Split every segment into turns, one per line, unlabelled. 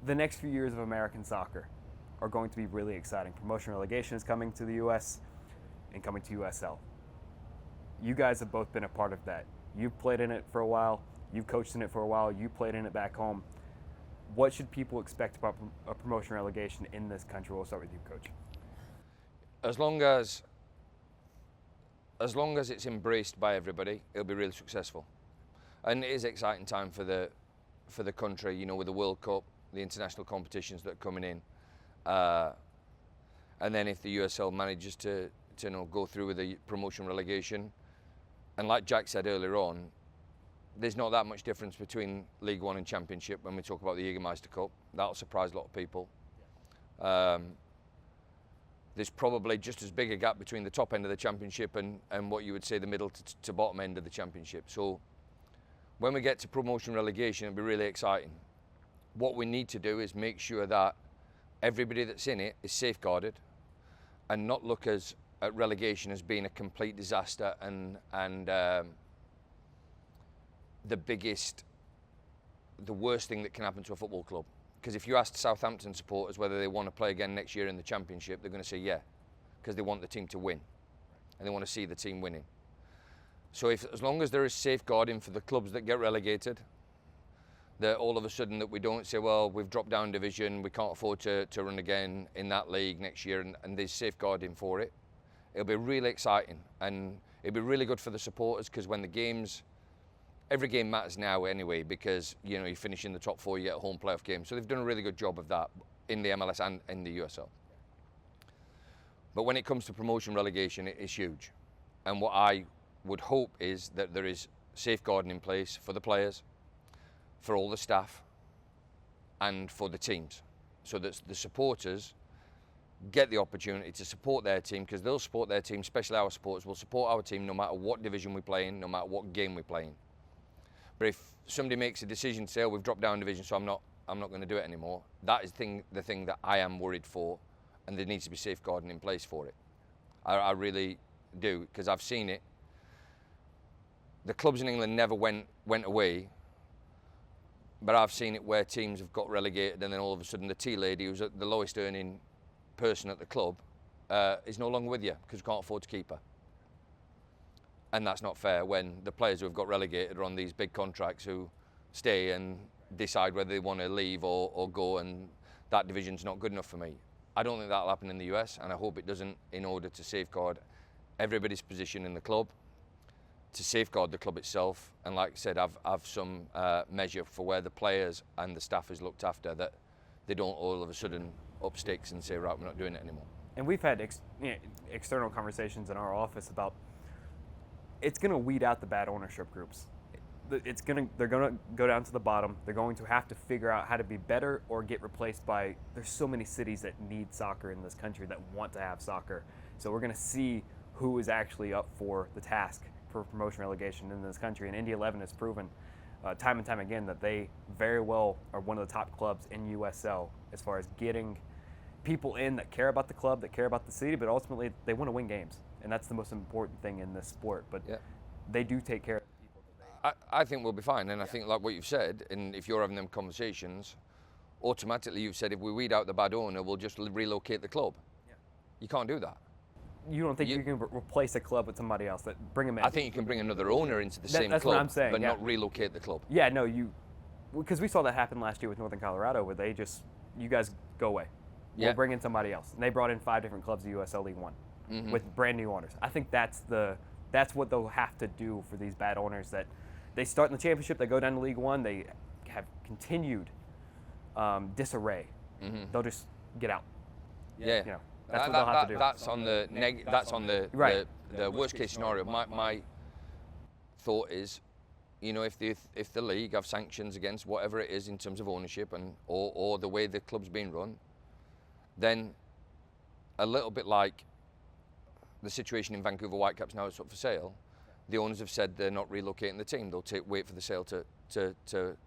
the next few years of American soccer are going to be really exciting. Promotion relegation is coming to the U.S. and coming to USL. You guys have both been a part of that. You've played in it for a while. You've coached in it for a while. You played in it back home. What should people expect about a promotion relegation in this country? We'll start with you, Coach.
As long as it's embraced by everybody, it'll be really successful. And it is an exciting time for the country, you know, with the World Cup, the international competitions that are coming in. And then if the USL manages to you know, go through with the promotion relegation, and like Jack said earlier on, there's not that much difference between League One and Championship when we talk about the Jägermeister Cup. That'll surprise a lot of people. There's probably just as big a gap between the top end of the Championship and what you would say the middle to bottom end of the Championship. So when we get to promotion relegation, it'll be really exciting. What we need to do is make sure that everybody that's in it is safeguarded and not look at relegation as being a complete disaster and the worst thing that can happen to a football club. Because if you ask Southampton supporters whether they want to play again next year in the Championship, they're going to say yeah, because they want the team to win and they want to see the team winning. So as long as there is safeguarding for the clubs that get relegated, that all of a sudden that we don't say, well, we've dropped down division, we can't afford to run again in that league next year, and there's safeguarding for it, it'll be really exciting. And it'll be really good for the supporters, because when the games, every game matters now anyway, because you know you finish in the top 4, you get a home playoff game. So they've done a really good job of that in the MLS and in the USL. But when it comes to promotion relegation, it is huge. And what I would hope is that there is safeguarding in place for the players, for all the staff, and for the teams, so that the supporters get the opportunity to support their team, because they'll support their team, especially our supporters will support our team no matter what division we play in, no matter what game we play in. But if somebody makes a decision to say, oh, we've dropped down division, so I'm not going to do it anymore, that is the thing that I am worried for, and there needs to be safeguarding in place for it. I really do, because I've seen it. The clubs in England never went away, but I've seen it where teams have got relegated and then all of a sudden the tea lady, who's the lowest earning person at the club, is no longer with you because you can't afford to keep her. And that's not fair when the players who have got relegated are on these big contracts who stay and decide whether they want to leave or go, and that division's not good enough for me. I don't think that'll happen in the US, and I hope it doesn't, in order to safeguard everybody's position in the club, to safeguard the club itself, and like I said, I've some measure for where the players and the staff is looked after, that they don't all of a sudden up sticks and say, right, we're not doing it anymore.
And we've had external conversations in our office about it's going to weed out the bad ownership groups. They're going to go down to the bottom. They're going to have to figure out how to be better or get replaced by. There's so many cities that need soccer in this country that want to have soccer. So we're going to see who is actually up for the task for promotion relegation in this country. And Indy 11 has proven time and time again that they very well are one of the top clubs in USL as far as getting people in that care about the club, that care about the city, but ultimately they want to win games. And that's the most important thing in this sport. But yeah, they do take care of the people.
I think we'll be fine. And I think, like what you've said, and if you're having them conversations, automatically you've said if we weed out the bad owner, we'll just relocate the club. Yeah. You can't do that.
You don't think you can replace a club with somebody else, that bring them in?
I think you can bring another owner into the same
that's
club,
what I'm saying,
but not relocate the club.
Yeah, no, because we saw that happen last year with Northern Colorado, where they just, you guys go away. We'll bring in somebody else. And they brought in 5 different clubs of USL League One with brand new owners. I think that's what they'll have to do for these bad owners, that they start in the championship, they go down to League One, they have continued disarray. They'll just get out.
Yeah.
You know, that's what they'll have to do.
That's on the worst case scenario. My thought is, you know, if the league have sanctions against whatever it is in terms of ownership and or the way the club's being run, then a little bit like the situation in Vancouver Whitecaps now, it's up for sale. The owners have said they're not relocating the team. They'll wait for the sale to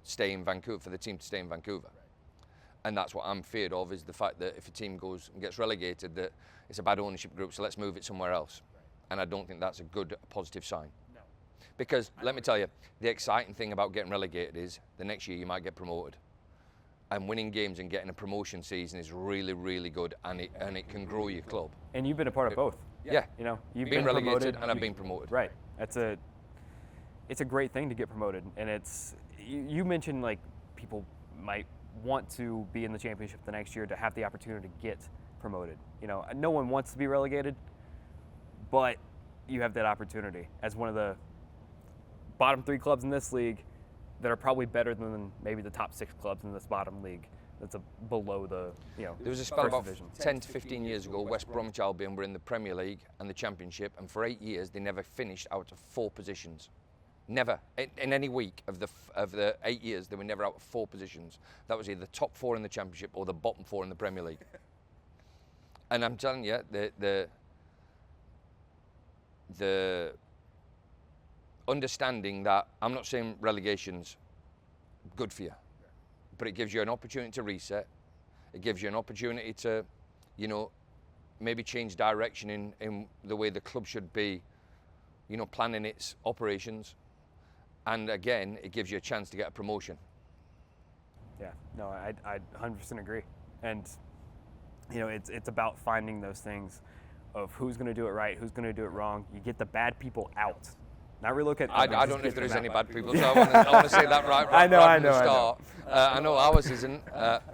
stay in Vancouver, for the team to stay in Vancouver. And that's what I'm feared of, is the fact that if a team goes and gets relegated, that it's a bad ownership group, so let's move it somewhere else. And I don't think that's a good, positive sign. No. Because, let me tell you, the exciting thing about getting relegated is the next year you might get promoted. And winning games and getting a promotion season is really, really good, and it can grow your club.
And you've been a part of both.
Yeah.
You know, you've
Been relegated
promoted,
and I've been promoted.
Right. It's a great thing to get promoted, and you mentioned like people might want to be in the championship the next year to have the opportunity to get promoted. You know, no one wants to be relegated, but you have that opportunity as one of the bottom 3 clubs in this league that are probably better than maybe the top 6 clubs in this bottom league. That's below the, you know,
there was a spell about
division.
10 to 15 years ago, West Bromwich Albion were in the Premier League and the Championship, and for 8 years they never finished out of 4 positions. Never. In any week of the 8 years, they were never out of 4 positions. That was either the top 4 in the Championship or the bottom 4 in the Premier League. And I'm telling you, the understanding that, I'm not saying relegation's good for you, but it gives you an opportunity to reset. It gives you an opportunity to, you know, maybe change direction in the way the club should be, you know, planning its operations. And again, it gives you a chance to get a promotion.
Yeah, no, I 100% agree. And, you know, it's about finding those things of who's going to do it right, who's going to do it wrong. You get the bad people out. Not relocate.
I don't know if there is any bad people, so I want to say that right
I know,
from the start. I know ours isn't.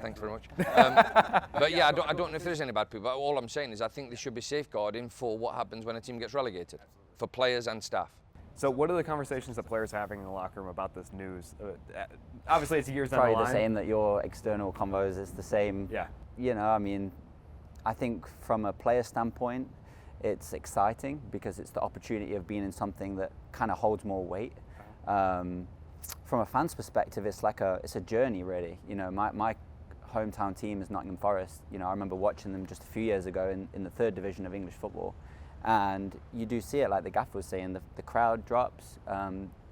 Thanks very much. But yeah, I don't know if there is any bad people. All I'm saying is I think there should be safeguarding for what happens when a team gets relegated, for players and staff.
So what are the conversations that players are having in the locker room about this news? Obviously, it's years down the
Probably
line.
the same that your external convos is the same.
Yeah.
You know, I mean, I think from a player standpoint, it's exciting because it's the opportunity of being in something that kind of holds more weight. From a fan's perspective, it's a journey really. You know, my hometown team is Nottingham Forest. You know, I remember watching them just a few years ago in the 3rd division of English football. And you do see it, like the gaffer was saying, the crowd drops,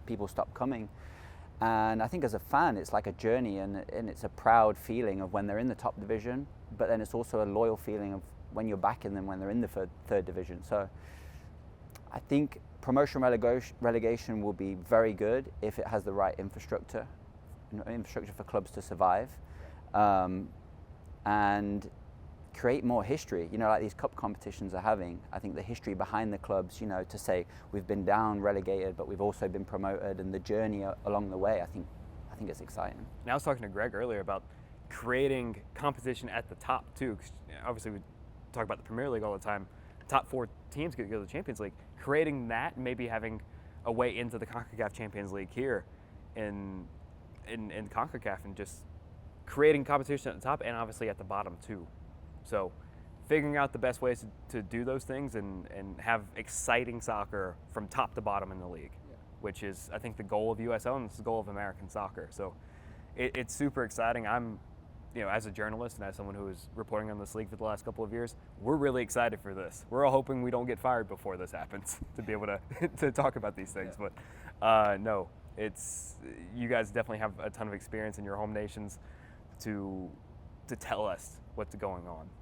people stop coming. And I think as a fan, it's like a journey, and it's a proud feeling of when they're in the top division, but then it's also a loyal feeling of when you're backing them when they're in the 3rd division. So I think promotion relegation will be very good if it has the right infrastructure for clubs to survive, and create more history. You know, like these cup competitions are having, I think the history behind the clubs, you know, to say we've been down relegated but we've also been promoted, and the journey along the way, I think it's exciting.
Now I was talking to Greg earlier about creating competition at the top too, 'cause obviously we talk about the Premier League all the time. Top 4 teams get to go to the Champions League. Creating that, maybe having a way into the CONCACAF Champions League here in CONCACAF, and just creating competition at the top and obviously at the bottom too. So figuring out the best ways to do those things and have exciting soccer from top to bottom in the league, which is, I think, the goal of USL and it's the goal of American soccer. So it's super exciting. I'm, you know, as a journalist and as someone who is reporting on this league for the last couple of years, we're really excited for this. We're all hoping we don't get fired before this happens to be able to to talk about these things. Yeah. But no, you guys definitely have a ton of experience in your home nations to tell us what's going on.